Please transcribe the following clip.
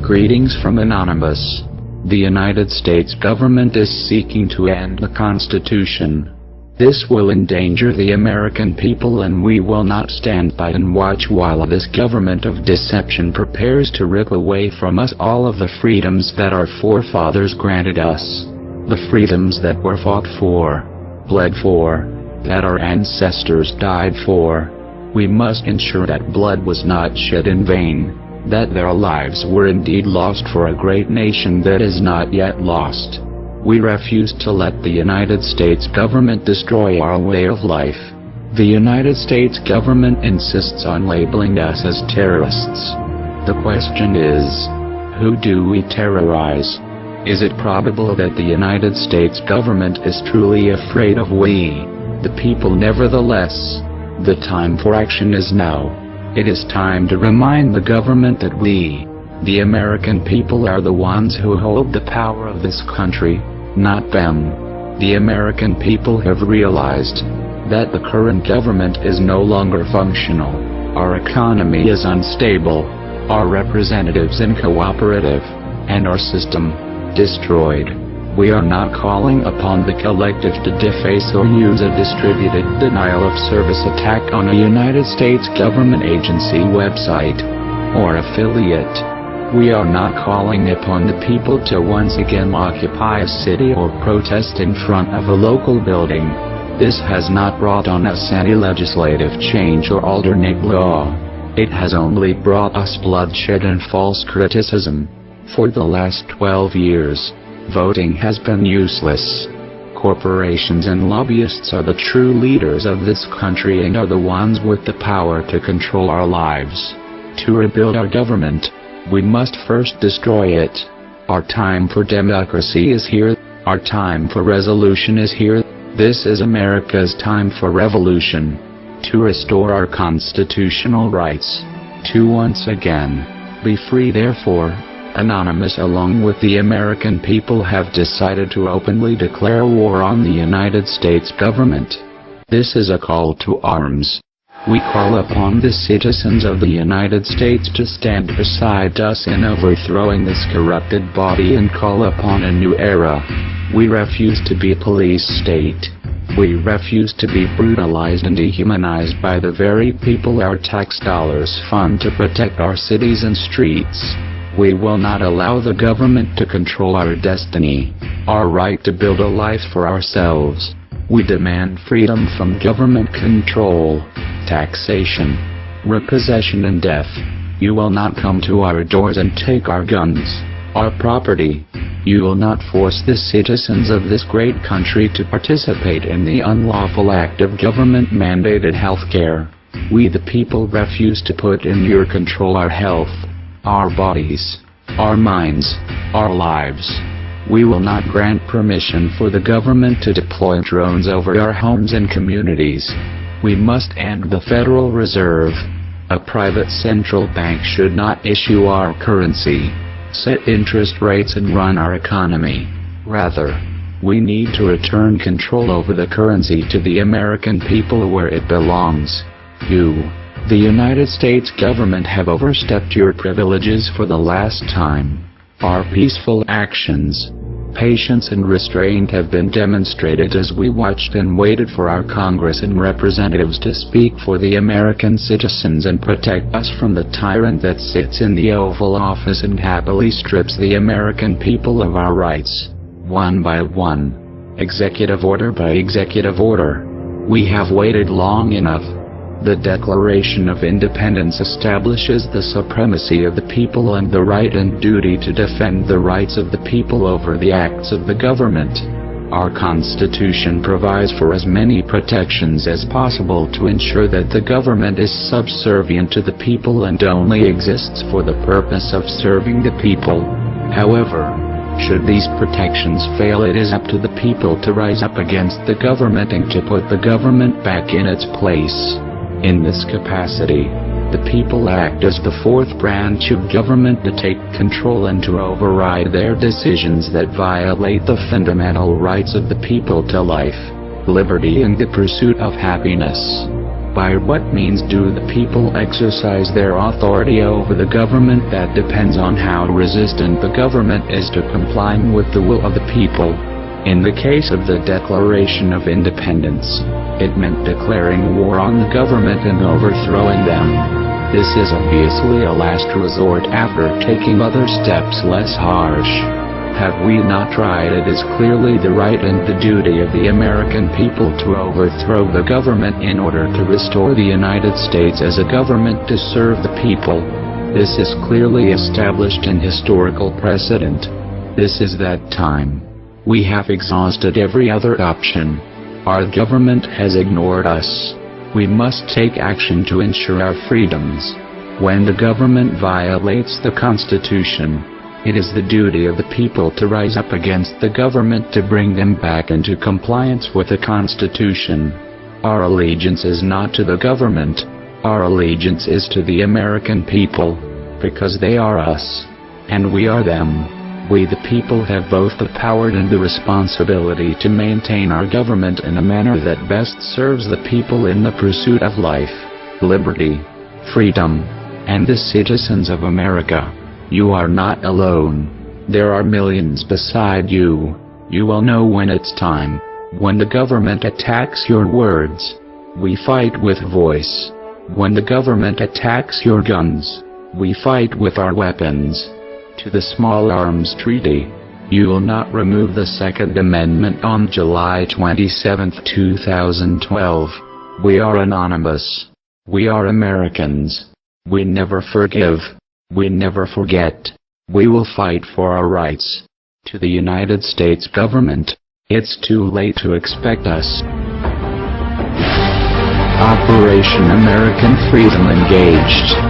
Greetings from Anonymous. The United States government is seeking to end the Constitution. This will endanger the American people, and we will not stand by and watch while this government of deception prepares to rip away from us all of the freedoms that our forefathers granted us. The freedoms that were fought for, bled for, that our ancestors died for. We must ensure that blood was not shed in vain, that their lives were indeed lost for a great nation that is not yet lost. We refuse to let the United States government destroy our way of life. The United States government insists on labeling us as terrorists. The question is, who do we terrorize? Is it probable that the United States government is truly afraid of we, the people? Nevertheless, the time for action is now. It is time to remind the government that we, the American people, are the ones who hold the power of this country, not them. The American people have realized that the current government is no longer functional. Our economy is unstable, our representatives uncooperative, and our system destroyed. We are not calling upon the collective to deface or use a distributed denial of service attack on a United States government agency, website, or affiliate. We are not calling upon the people to once again occupy a city or protest in front of a local building. This has not brought on us any legislative change or alternate law. It has only brought us bloodshed and false criticism. For the last 12 years, voting has been useless. Corporations and lobbyists are the true leaders of this country and are the ones with the power to control our lives. To rebuild our government, we must first destroy it. Our time for democracy is here. Our time for resolution is here. This is America's time for revolution. To restore our constitutional rights. To once again be free. Therefore, Anonymous along with the American people have decided to openly declare war on the United States government. This is a call to arms. We call upon the citizens of the United States to stand beside us in overthrowing this corrupted body and call upon a new era. We refuse to be a police state. We refuse to be brutalized and dehumanized by the very people our tax dollars fund to protect our cities and streets. We will not allow the government to control our destiny, our right to build a life for ourselves. We demand freedom from government control, taxation, repossession and death. You will not come to our doors and take our guns, our property. You will not force the citizens of this great country to participate in the unlawful act of government-mandated health care. We the people refuse to put in your control our health, our bodies, our minds, our lives. We will not grant permission for the government to deploy drones over our homes and communities. We must end the Federal Reserve. A private central bank should not issue our currency, set interest rates and run our economy. Rather, we need to return control over the currency to the American people where it belongs. You, the United States government, have overstepped your privileges for the last time. Our peaceful actions, patience and restraint have been demonstrated as we watched and waited for our Congress and representatives to speak for the American citizens and protect us from the tyrant that sits in the Oval Office and happily strips the American people of our rights, one by one, executive order by executive order. We have waited long enough. The Declaration of Independence establishes the supremacy of the people and the right and duty to defend the rights of the people over the acts of the government. Our Constitution provides for as many protections as possible to ensure that the government is subservient to the people and only exists for the purpose of serving the people. However, should these protections fail, it is up to the people to rise up against the government and to put the government back in its place. In this capacity, the people act as the fourth branch of government to take control and to override their decisions that violate the fundamental rights of the people to life, liberty and the pursuit of happiness. By what means do the people exercise their authority over the government? That depends on how resistant the government is to complying with the will of the people. In the case of the Declaration of Independence, it meant declaring war on the government and overthrowing them. This is obviously a last resort after taking other steps less harsh. Have we not tried? It is clearly the right and the duty of the American people to overthrow the government in order to restore the United States as a government to serve the people. This is clearly established in historical precedent. This is that time. We have exhausted every other option. Our government has ignored us. We must take action to ensure our freedoms. When the government violates the Constitution, it is the duty of the people to rise up against the government to bring them back into compliance with the Constitution. Our allegiance is not to the government. Our allegiance is to the American people, because they are us, and we are them. We the people have both the power and the responsibility to maintain our government in a manner that best serves the people in the pursuit of life, liberty, freedom, and the citizens of America. You are not alone. There are millions beside you. You will know when it's time. When the government attacks your words, we fight with voice. When the government attacks your guns, we fight with our weapons. To the Small Arms Treaty, you will not remove the Second Amendment on July 27, 2012. We are anonymous. We are Americans. We never forgive. We never forget. We will fight for our rights. To the United States government, it's too late to expect us. Operation American Freedom engaged.